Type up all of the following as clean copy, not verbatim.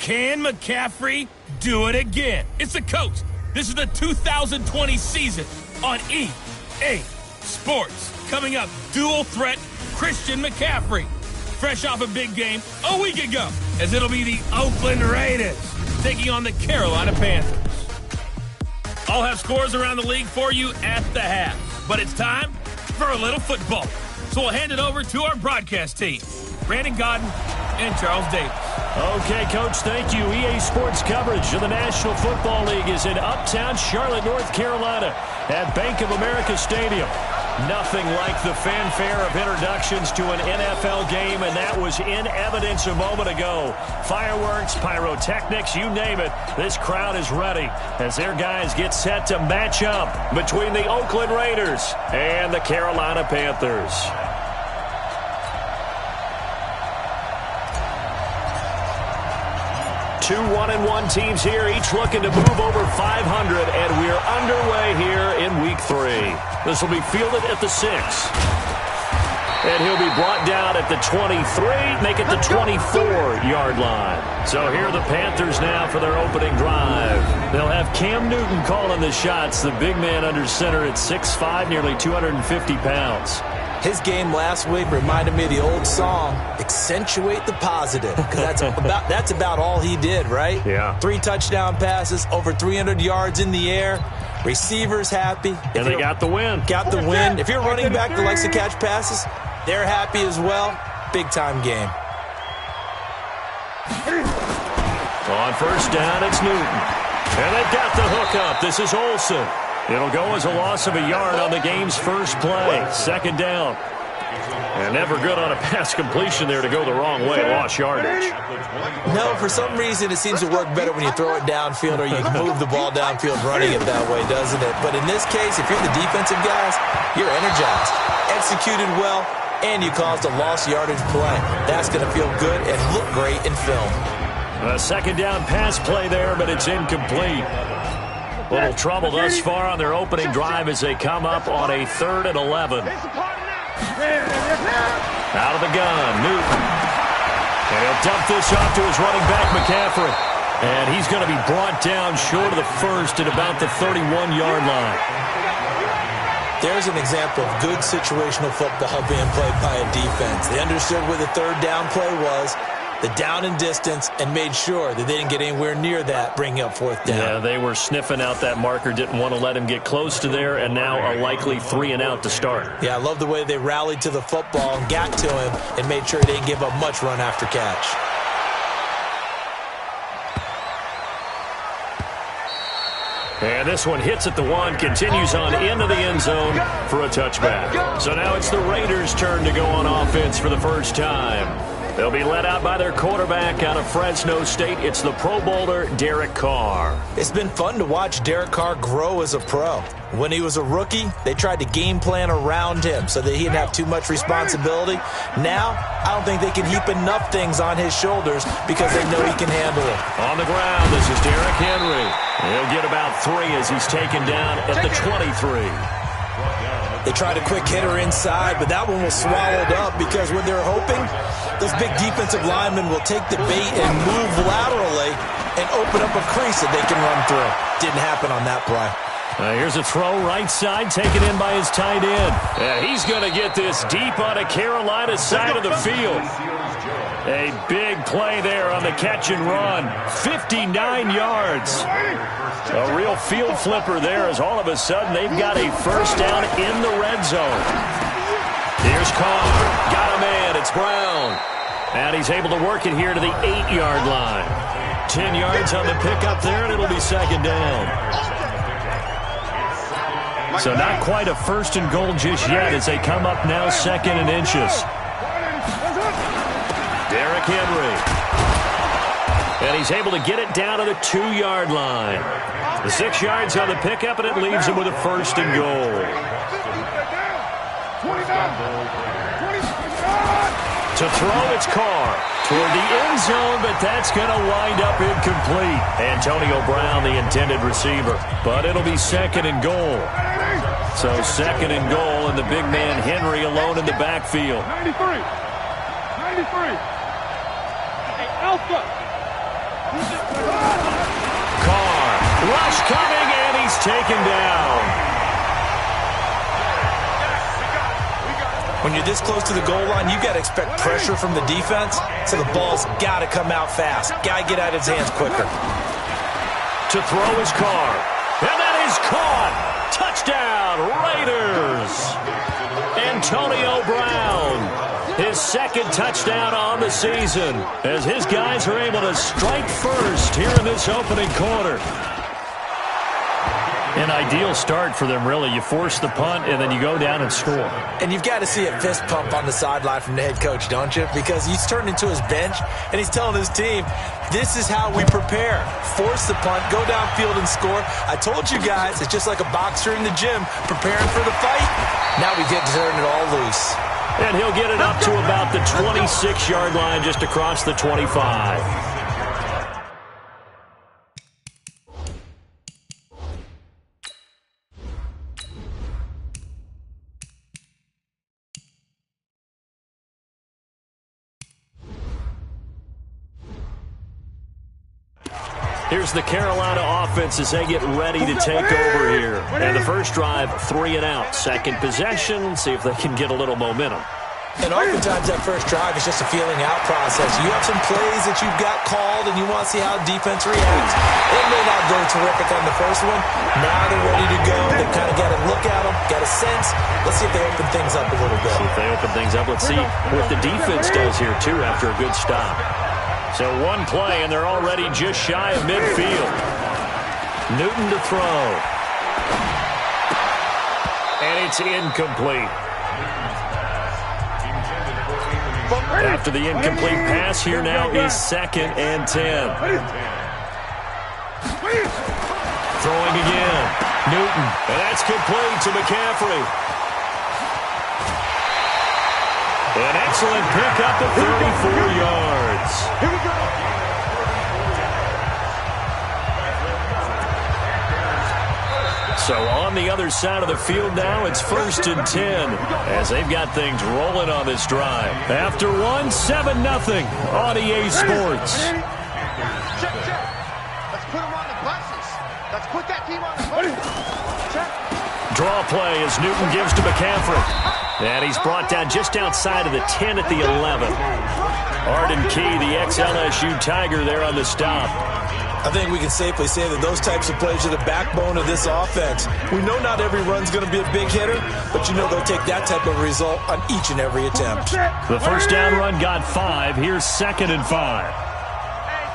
Can McCaffrey do it again? It's the coach. This is the 2020 season on EA Sports. Coming up, dual threat Christian McCaffrey. Fresh off a big game a week ago, as it'll be the Oakland Raiders taking on the Carolina Panthers. I'll have scores around the league for you at the half, but it's time for a little football. So we'll hand it over to our broadcast team, Brandon Godden and Charles Davis. Okay, Coach, thank you. EA Sports coverage of the National Football League is in uptown Charlotte, North Carolina at Bank of America Stadium. Nothing like the fanfare of introductions to an NFL game, and that was in evidence a moment ago. Fireworks, pyrotechnics, you name it. This crowd is ready as their guys get set to match up between the Oakland Raiders and the Carolina Panthers. Two 1-1 teams here, each looking to move over 500, and we're underway here in Week 3. This will be fielded at the 6. And he'll be brought down at the 23, make it the 24-yard line. So here are the Panthers now for their opening drive. They'll have Cam Newton calling the shots, the big man under center at 6'5", nearly 250 pounds. His game last week reminded me of the old song, Accentuate the Positive, because that's about all he did, right? Yeah. 3 touchdown passes, over 300 yards in the air, receivers happy. And they got the win. Got the win. If you're running back that likes to catch passes, they're happy as well. Big-time game. On first down, it's Newton. And they've got the hook up. This is Olsen. It'll go as a loss of a yard on the game's first play. Second down. And never good on a pass completion there to go the wrong way. Lost yardage. No, for some reason it seems to work better when you throw it downfield or you move the ball downfield running it that way, doesn't it? But in this case, if you're the defensive guys, you're energized. Executed well, and you caused a lost yardage play. That's going to feel good and look great in film. A second down pass play there, but it's incomplete. Little trouble thus far on their opening drive as they come up on a 3rd and 11. Out of the gun, Newton. And he'll dump this off to his running back, McCaffrey. And he's going to be brought down short of the first at about the 31-yard line. There's an example of good situational football being played by a defense. They understood where the third down play was, the down and distance, and made sure that they didn't get anywhere near that, bringing up 4th down. Yeah, they were sniffing out that marker, didn't want to let him get close to there, and now a likely 3 and out to start. Yeah, I love the way they rallied to the football and got to him and made sure he didn't give up much run after catch. And this one hits at the 1, continues on into the end zone for a touchback. So now it's the Raiders' turn to go on offense for the first time. They'll be led out by their quarterback out of Fresno State. It's the Pro Bowler, Derek Carr. It's been fun to watch Derek Carr grow as a pro. When he was a rookie, they tried to game plan around him so that he didn't have too much responsibility. Now, I don't think they can heap enough things on his shoulders because they know he can handle it. On the ground, this is Derrick Henry. He'll get about 3 as he's taken down at the 23. They tried a quick hitter inside, but that one was swallowed up because when they're hoping, those big defensive linemen will take the bait and move laterally and open up a crease that they can run through. Didn't happen on that play. Here's a throw right side, taken in by his tight end. And he's going to get this deep on a Carolina side of the field. A big play there on the catch and run. 59 yards. A real field flipper there as all of a sudden they've got a first down in the red zone. Here's Carr. Got a man. It's Brown. And he's able to work it here to the 8-yard line. 10 yards on the pickup there, and it'll be second down. So not quite a 1st and goal just yet as they come up now 2nd and inches. Derrick Henry. And he's able to get it down to the 2-yard line. The 6 yards on the pickup, and it leaves him with a 1st and goal. To throw, it's Carr toward the end zone, but that's going to wind up incomplete. Antonio Brown, the intended receiver. But it'll be 2nd and goal. So 2nd and goal, and the big man Henry alone in the backfield. 93. Hey, Alpha. Carr, rush coming, and he's taken down. When you're this close to the goal line, you've got to expect pressure from the defense, so the ball's got to come out fast. Got to get out of his hands quicker. To throw his Carr, and that is caught. Touchdown, Raiders. Antonio Brown, his second touchdown on the season, as his guys are able to strike first here in this opening quarter. An ideal start for them, really. You force the punt, and then you go down and score. And you've got to see a fist pump on the sideline from the head coach, don't you? Because he's turned into his bench, and he's telling his team, this is how we prepare. Force the punt, go downfield and score. I told you guys, it's just like a boxer in the gym preparing for the fight. Now we get to turn it all loose. And he'll get it up to about the 26-yard line, just across the 25. Here's the Carolina offense as they get ready to take over here. And the first drive, 3 and out. Second possession, see if they can get a little momentum. And oftentimes that first drive is just a feeling out process. You have some plays that you've got called, and you want to see how defense reacts. It may not go terrific on the first one. Now they're ready to go. They've kind of got to look at them, got a sense. Let's see if they open things up a little bit. See if they open things up. Let's see what the defense does here, too, after a good stop. So one play, and they're already just shy of midfield. Newton to throw. And it's incomplete. After the incomplete pass, here now is 2nd and 10. Throwing again. Newton. And that's complete to McCaffrey. An excellent pickup of 34 yards. Here we go. So on the other side of the field now, it's 1st and 10 as they've got things rolling on this drive. After one, 7-0 on EA Sports. Check, check. Let's put them on the buses. Let's put that team on the buses. Check. Draw play as Newton gives to McCaffrey. And he's brought down just outside of the 10 at the 11. Arden Key, the ex-LSU Tiger, there on the stop. I think we can safely say that those types of plays are the backbone of this offense. We know not every run's going to be a big hitter, but you know they'll take that type of result on each and every attempt. The first down run got 5. Here's 2nd and 5. Hey,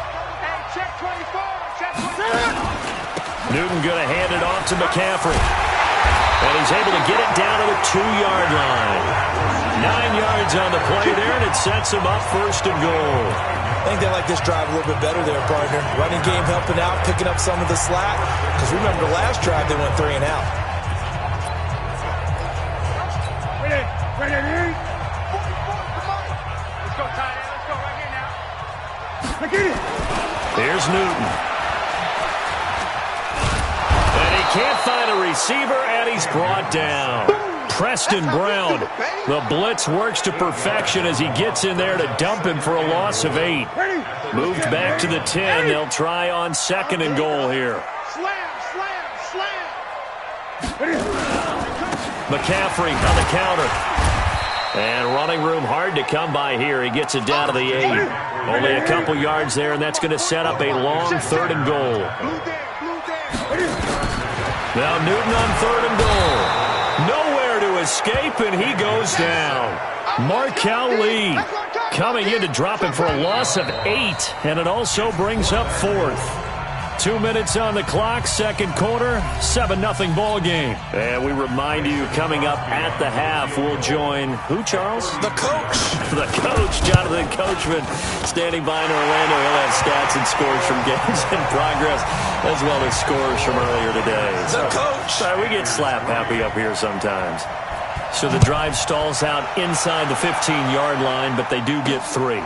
check 24. Check 24. Newton going to hand it off to McCaffrey. And he's able to get it down to the 2-yard line. 9 yards on the play there, and it sets him up 1st and goal. I think they like this drive a little bit better there, partner. Running game helping out, picking up some of the slack. Because remember, the last drive they went 3 and out. Ready? Let's go, tight end. Let's go right here now. Get it. Here's Newton. And he can't find a receiver, and he's brought down. Preston Brown. The blitz works to perfection as he gets in there to dump him for a loss of 8. Moved back to the 10. They'll try on 2nd and goal here. Slam. McCaffrey on the counter. And running room hard to come by here. He gets it down to the 8. Only a couple yards there, and that's going to set up a long 3rd and goal. Now Newton on 3rd and goal. Nowhere to escape, and he goes down. Markel Lee coming in to drop him for a loss of 8, and it also brings up 4th. 2 minutes on the clock, 2nd quarter, 7-0 ball game. And we remind you, coming up at the half, we'll join who, Charles? The coach. The coach, Jonathan Coachman, standing by in Orlando. He'll have stats and scores from games in progress, as well as scores from earlier today. The coach. We get slap happy up here sometimes. So the drive stalls out inside the 15-yard line, but they do get 3.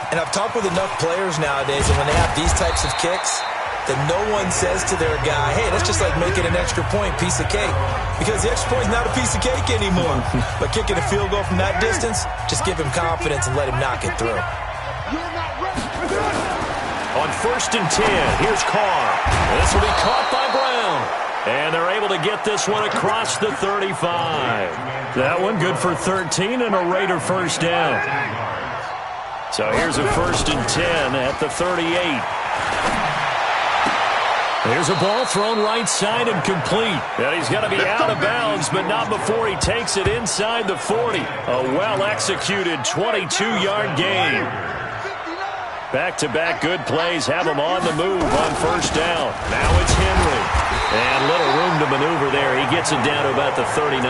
And I've talked with enough players nowadays, and when they have these types of kicks, that no one says to their guy, hey, that's just like making an extra point, piece of cake. Because the extra point's not a piece of cake anymore. But kicking a field goal from that distance, just give him confidence and let him knock it through. On 1st and 10, here's Carr. This will be caught by Brown. And they're able to get this one across the 35. That one good for 13 and a Raider first down. So here's a 1st and 10 at the 38. There's a ball thrown right side and complete. And he's going to be out of bounds, but not before he takes it inside the 40. A well-executed 22-yard gain. Back-to-back good plays have him on the move on 1st down. Now it's Henry. And little room to maneuver there. He gets it down to about the 39.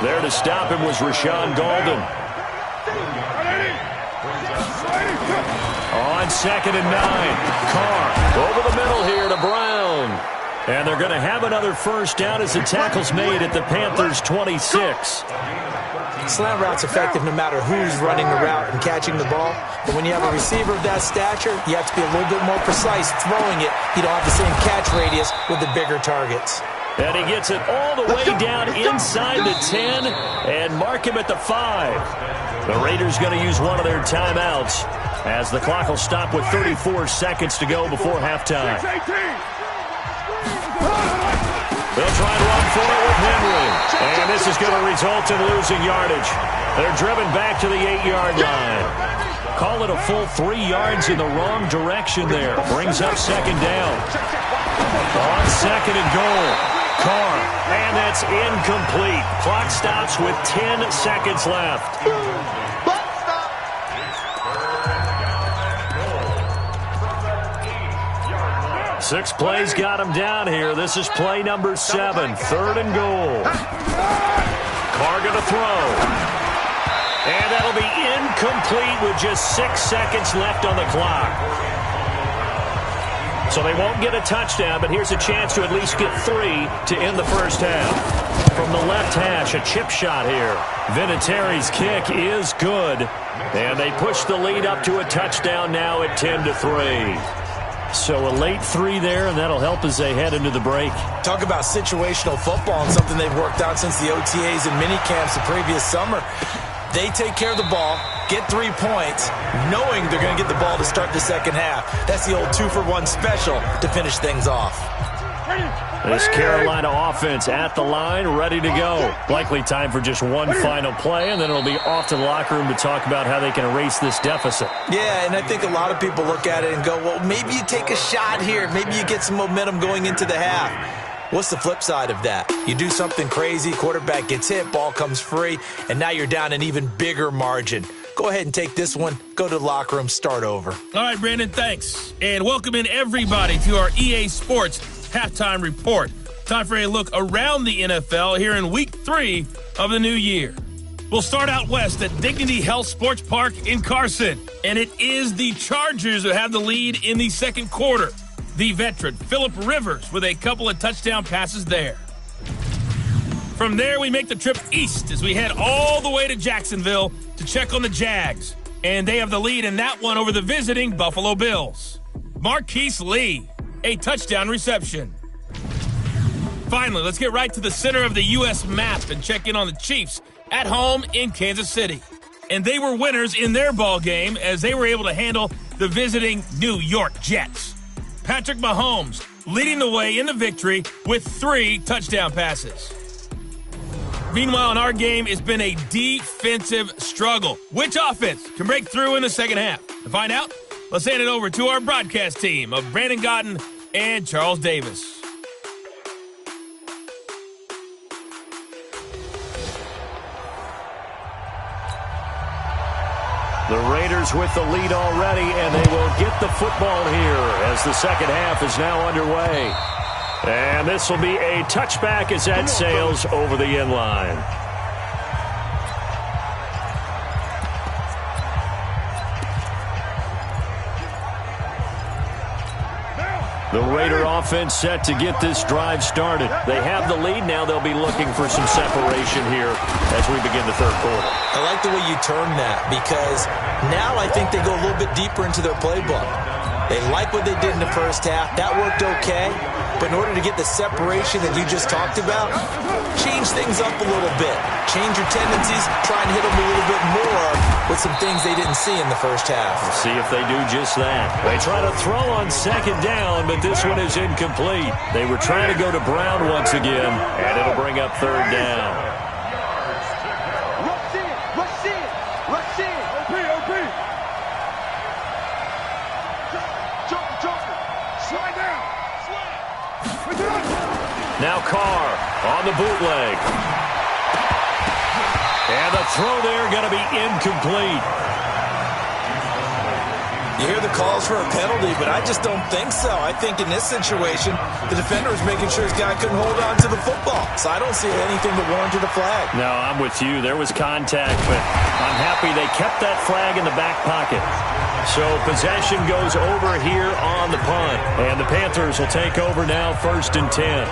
There to stop him was Rashawn Golden. On 2nd and 9, Carr over the middle here to Brown. And they're going to have another first down as the tackle's made at the Panthers' 26. Slant route's effective no matter who's running the route and catching the ball. But when you have a receiver of that stature, you have to be a little bit more precise throwing it. You don't have the same catch radius with the bigger targets. And he gets it all the way down inside the 10 and mark him at the 5. The Raiders going to use one of their timeouts as the clock will stop with 34 seconds to go before halftime. They'll try and run for it with Henry. And this is going to result in losing yardage. They're driven back to the 8-yard line. Call it a full 3 yards in the wrong direction there. Brings up 2nd down. On 2nd and goal. Carr. And that's incomplete. Clock stops with 10 seconds left. 6 plays got him down here. This is play number 7. 3rd and goal. Carr going to throw. And that'll be incomplete with just 6 seconds left on the clock. So they won't get a touchdown, but here's a chance to at least get 3 to end the first half. From the left hash, a chip shot here. Vinatieri's kick is good. And they push the lead up to a touchdown now at 10-3. So a late 3 there, and that'll help as they head into the break. Talk about situational football and something they've worked out since the OTAs and mini camps the previous summer. They take care of the ball, get 3 points, knowing they're going to get the ball to start the second half. That's the old 2-for-1 special to finish things off. This Carolina offense at the line, ready to go. Likely time for just one final play, and then it'll be off to the locker room to talk about how they can erase this deficit. Yeah, and I think a lot of people look at it and go, well, maybe you take a shot here. Maybe you get some momentum going into the half. What's the flip side of that? You do something crazy, quarterback gets hit, ball comes free, and now you're down an even bigger margin. Go ahead and take this one, go to the locker room, start over. All right, Brandon, thanks. And welcome in everybody to our EA Sports Halftime Report. Time for a look around the NFL here in Week 3 of the new year. We'll start out west at Dignity Health Sports Park in Carson. And it is the Chargers who have the lead in the second quarter. The veteran, Phillip Rivers, with a couple of touchdown passes there. From there, we make the trip east as we head all the way to Jacksonville to check on the Jags. And they have the lead in that one over the visiting Buffalo Bills. Marquise Lee, a touchdown reception. Finally, let's get right to the center of the U.S. map and check in on the Chiefs at home in Kansas City. And they were winners in their ball game as they were able to handle the visiting New York Jets. Patrick Mahomes leading the way in the victory with 3 touchdown passes. Meanwhile, in our game, it's been a defensive struggle. Which offense can break through in the second half? To find out, let's hand it over to our broadcast team of Brandon Godden and Charles Davis. The Raiders with the lead already, and they will get the football here as the second half is now underway. And this will be a touchback as that sails over the end line. The Raider offense set to get this drive started. They have the lead now. They'll be looking for some separation here as we begin the third quarter. I like the way you term that because now I think they go a little bit deeper into their playbook. They like what they did in the first half. That worked okay. But in order to get the separation that you just talked about, change things up a little bit. Change your tendencies, try and hit them a little bit more with some things they didn't see in the first half. We'll see if they do just that. They try to throw on second down, but this one is incomplete. They were trying to go to Brown once again, and it'll bring up third down. Rush in, rush in, rush in. OP. Jump. Slide down. Now Carr on the bootleg. And the throw there going to be incomplete. You hear the calls for a penalty, but I just don't think so. I think in this situation, the defender was making sure his guy couldn't hold on to the football. So I don't see anything that warranted a flag. No, I'm with you. There was contact, but I'm happy they kept that flag in the back pocket. So possession goes over here on the punt. And the Panthers will take over now, 1st and 10.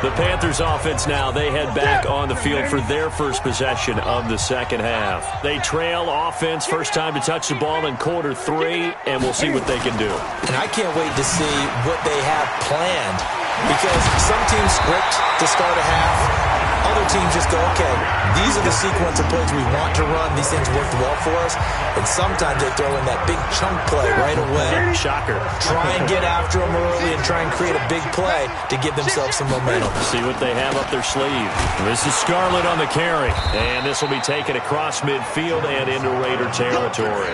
The Panthers offense now, they head back on the field for their first possession of the second half. They trail offense, first time to touch the ball in quarter 3, and we'll see what they can do. And I can't wait to see what they have planned, because some teams script to start a half. Other teams just go, okay, these are the sequence of plays we want to run. These things worked well for us. And sometimes they throw in that big chunk play right away. Shocker. Try and get after them early and try and create a big play to give themselves some momentum. See what they have up their sleeve. This is Scarlett on the carry. And this will be taken across midfield and into Raider territory.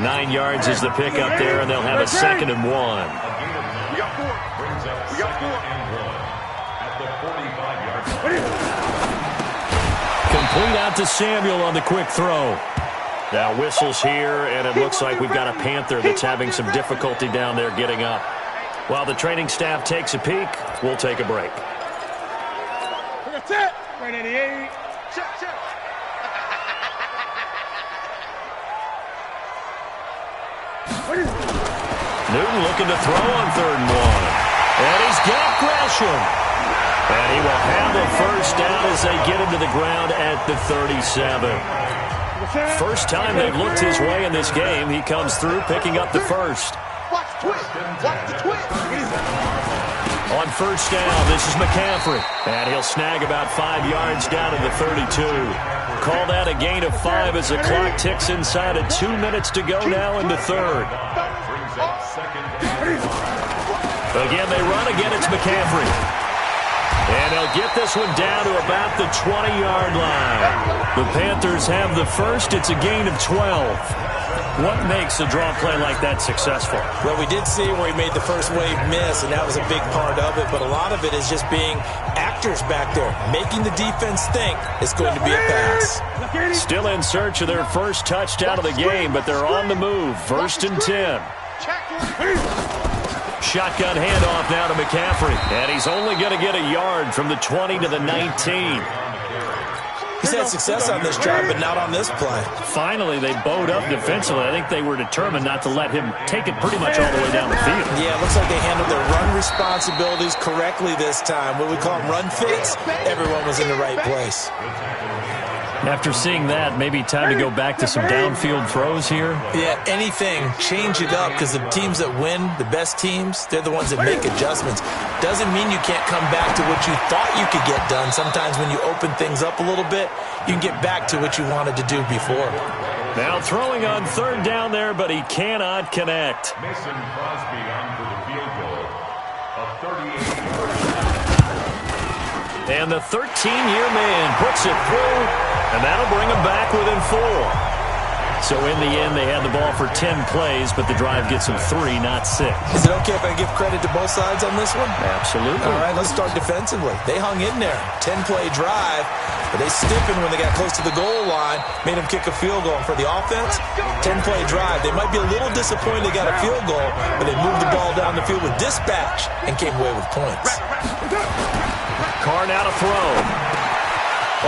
9 yards is the pickup there, and they'll have a 2nd and 1. We got 4. We got 4. Complete out to Samuel on the quick throw. Now whistles here, and it looks like we've got a Panther that's having some difficulty down there getting up. While the training staff takes a peek, we'll take a break. That's it. 188. Check. Newton looking to throw on 3rd and 1. And he's got Gresham. And he will have a first down as they get him to the ground at the 37. First time they've looked his way in this game. He comes through picking up the first. Watch the twist. On first down, this is McCaffrey. And he'll snag about 5 yards down to the 32. Call that a gain of 5 as the clock ticks inside of 2 minutes to go now in the 3rd. Again, they run. Again, it's McCaffrey. And they'll get this one down to about the 20-yard line. The Panthers have the first. It's a gain of 12. What makes a draw play like that successful? Well, we did see where he made the first wave miss, and that was a big part of it. But a lot of it is just being actors back there, making the defense think it's going to be a pass. Still in search of their first touchdown of the game, but they're on the move. 1st and 10. Shotgun handoff now to McCaffrey. And he's only going to get a yard from the 20 to the 19. He's had success on this drive, but not on this play. Finally, they bowed up defensively. I think they were determined not to let him take it pretty much all the way down the field. Yeah, it looks like they handled their run responsibilities correctly this time. What we call them run fits, everyone was in the right place. After seeing that, maybe time to go back to some downfield throws here. Yeah, anything. Change it up, because the teams that win, the best teams, they're the ones that make adjustments. Doesn't mean you can't come back to what you thought you could get done. Sometimes when you open things up a little bit, you can get back to what you wanted to do before. Now throwing on 3rd down there, but he cannot connect. Mason Crosby on for the field goal. A 38-yard. And the 13-year man puts it through, and that'll bring him back within 4. So in the end, they had the ball for 10 plays, but the drive gets them 3, not 6. Is it okay if I give credit to both sides on this one? Absolutely. All right, let's start defensively. They hung in there. 10-play drive, but they stiffened when they got close to the goal line, made them kick a field goal. For the offense, 10-play drive. They might be a little disappointed they got a field goal, but they moved the ball down the field with dispatch and came away with points. Carr now to throw.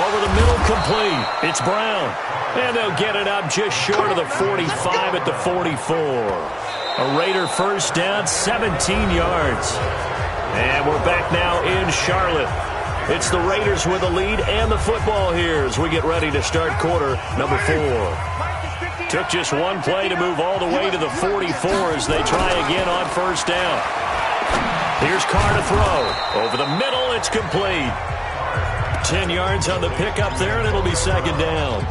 Over the middle, complete. It's Brown. And they'll get it up just short of the 45 at the 44. A Raider first down, 17 yards. And we're back now in Charlotte. It's the Raiders with the lead and the football here as we get ready to start quarter number 4. Took just one play to move all the way to the 44 as they try again on first down. Here's Carr to throw. Over the middle, it's complete. 10 yards on the pickup there, and it'll be second down.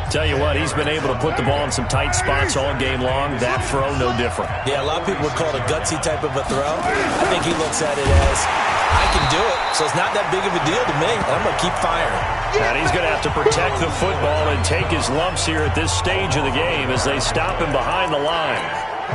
Tell you what, he's been able to put the ball in some tight spots all game long. That throw, no different. Yeah, a lot of people would call it a gutsy type of a throw. I think he looks at it as, I can do it, so it's not that big of a deal to me. I'm going to keep firing. And he's going to have to protect the football and take his lumps here at this stage of the game as they stop him behind the line.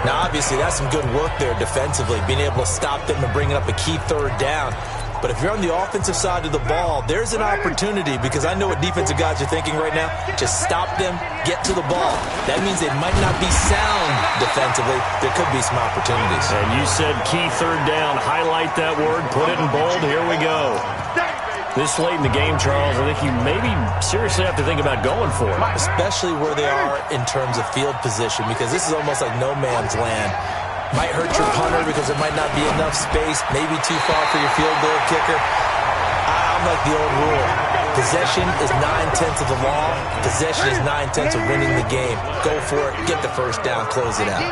Now, obviously, that's some good work there defensively, being able to stop them and bringing up a key third down. But if you're on the offensive side of the ball, there's an opportunity, because I know what defensive guys are thinking right now. Just stop them, get to the ball. That means they might not be sound defensively. There could be some opportunities. And you said key third down. Highlight that word. Put it in bold. Here we go. This late in the game, Charles, I think you maybe seriously have to think about going for it. Especially where they are in terms of field position, because this is almost like no man's land. Might hurt your punter because there might not be enough space, maybe too far for your field goal kicker. I'm like the old rule. Possession is 9/10 of the law. Possession is 9/10 of winning the game. Go for it, get the first down, close it out.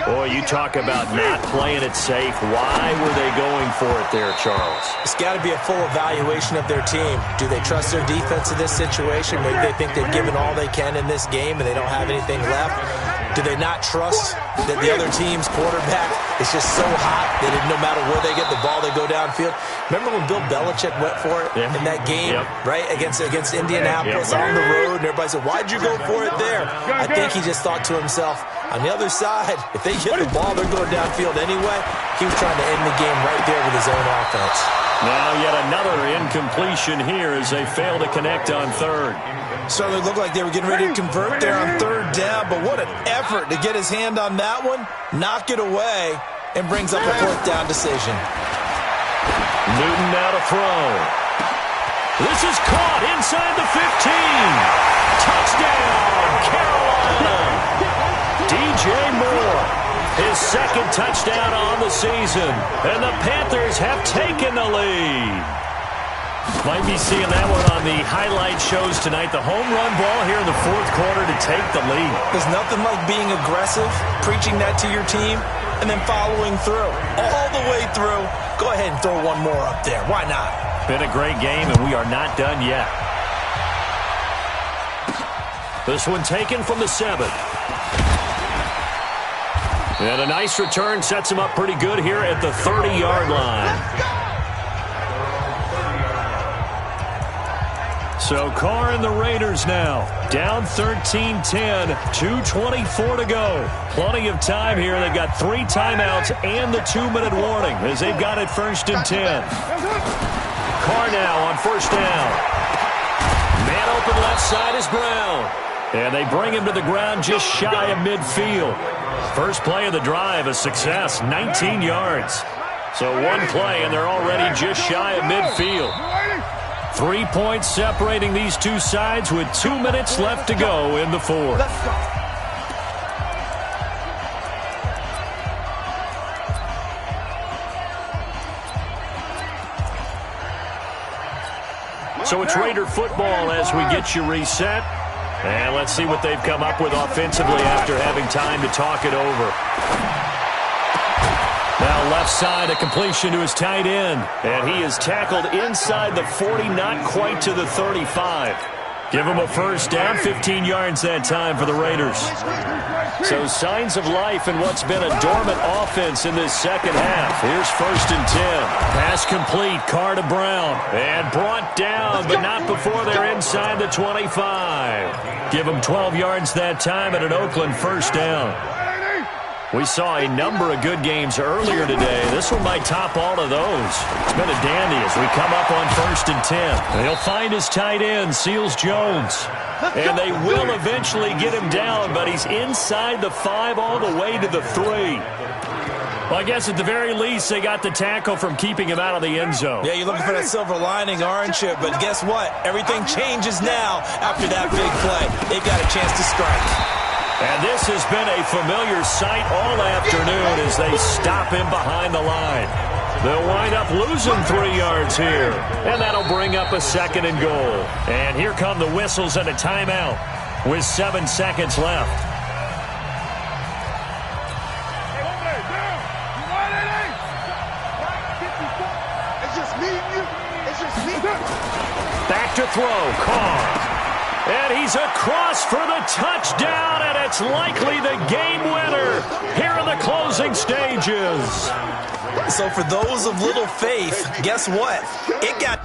Boy, you talk about not playing it safe. Why were they going for it there, Charles? It's got to be a full evaluation of their team. Do they trust their defense in this situation? Maybe they think they've given all they can in this game and they don't have anything left. Do they not trust that the other team's quarterback is just so hot that no matter where they get the ball, they go downfield? Remember when Bill Belichick went for it in that game, right, against Indianapolis on the road, and everybody said, why'd you go for it there? I think he just thought to himself, on the other side, if they get the ball, they're going downfield anyway. He was trying to end the game right there with his own offense. Now yet another incompletion here as they fail to connect on third. Certainly looked like they were getting ready to convert there on third down, but what an effort to get his hand on that one, knock it away, and brings up a fourth down decision. Newton now to throw. This is caught inside the 15. Touchdown, Carolina. DJ Moore, his second touchdown on the season, and the Panthers have taken the lead. Might be seeing that one on the highlight shows tonight. The home run ball here in the fourth quarter to take the lead. There's nothing like being aggressive, preaching that to your team, and then following through. All the way through. Go ahead and throw one more up there. Why not? Been a great game, and we are not done yet. This one taken from the 7. And a nice return sets him up pretty good here at the 30-yard line. So Carr and the Raiders now down 13-10, 2:24 to go. Plenty of time here. They've got 3 timeouts and the 2-minute warning as they've got it 1st and 10. Carr now on 1st down. Man open left side is Brown. And they bring him to the ground just shy of midfield. First play of the drive, a success, 19 yards. So one play and they're already just shy of midfield. 3 points separating these two sides with 2 minutes left to go in the fourth. So it's Raider football as we get you reset. And let's see what they've come up with offensively after having time to talk it over. Now left side, a completion to his tight end. And he is tackled inside the 40, not quite to the 35. Give him a first down, 15 yards that time for the Raiders. So signs of life in what's been a dormant offense in this second half. Here's 1st and 10. Pass complete, Carr to Brown. And brought down, but not before they're inside the 25. Give him 12 yards that time at an Oakland first down. We saw a number of good games earlier today. This one might top all of those. It's been a dandy as we come up on 1st and 10. And he'll find his tight end, Seals Jones. And they will eventually get him down, but he's inside the 5 all the way to the 3. Well, I guess at the very least, they got the tackle from keeping him out of the end zone. Yeah, you're looking for that silver lining, aren't you? But guess what? Everything changes now after that big play. They've got a chance to strike. And this has been a familiar sight all afternoon as they stop him behind the line. They'll wind up losing 3 yards here. And that'll bring up a 2nd and goal. And here come the whistles and a timeout with 7 seconds left. Back to throw, Carr. And he's across for the touchdown, and it's likely the game winner here in the closing stages. So for those of little faith, guess what? It got...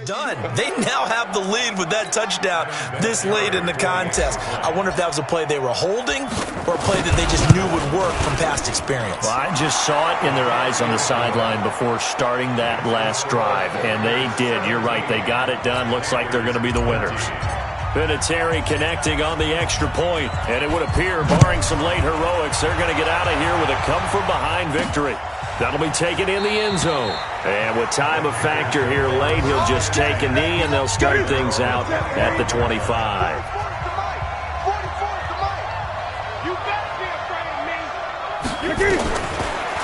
done. They now have the lead with that touchdown this late in the contest. I wonder if that was a play they were holding or a play that they just knew would work from past experience. Well, I just saw it in their eyes on the sideline before starting that last drive, and they did. You're right. They got it done. Looks like they're going to be the winners. Vinatieri connecting on the extra point, and it would appear, barring some late heroics, they're going to get out of here with a come-from-behind victory. That'll be taken in the end zone. And with time of factor here late, he'll just take a knee, and they'll start things out at the 25.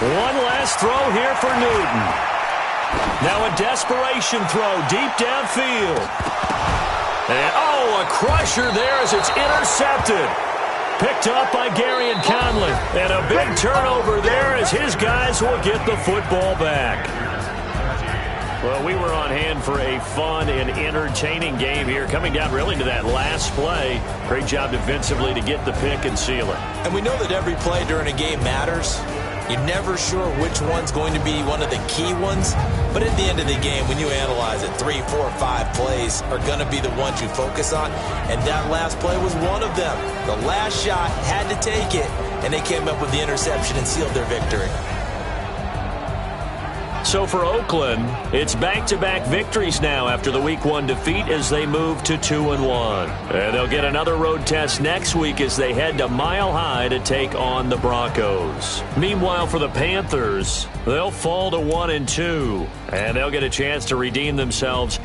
One last throw here for Newton. Now a desperation throw deep downfield. And, a crusher there as it's intercepted. Picked up by Gary and Conley. And a big turnover there as his guys will get the football back. Well, we were on hand for a fun and entertaining game here, coming down really to that last play. Great job defensively to get the pick and seal it. And we know that every play during a game matters. You're never sure which one's going to be one of the key ones. But at the end of the game, when you analyze it, 3, 4, 5 plays are going to be the ones you focus on. And that last play was one of them. The last shot had to take it, and they came up with the interception and sealed their victory. So for Oakland, it's back-to-back victories now after the Week 1 defeat as they move to 2-1. And they'll get another road test next week as they head to Mile High to take on the Broncos. Meanwhile, for the Panthers, they'll fall to 1-2, and they'll get a chance to redeem themselves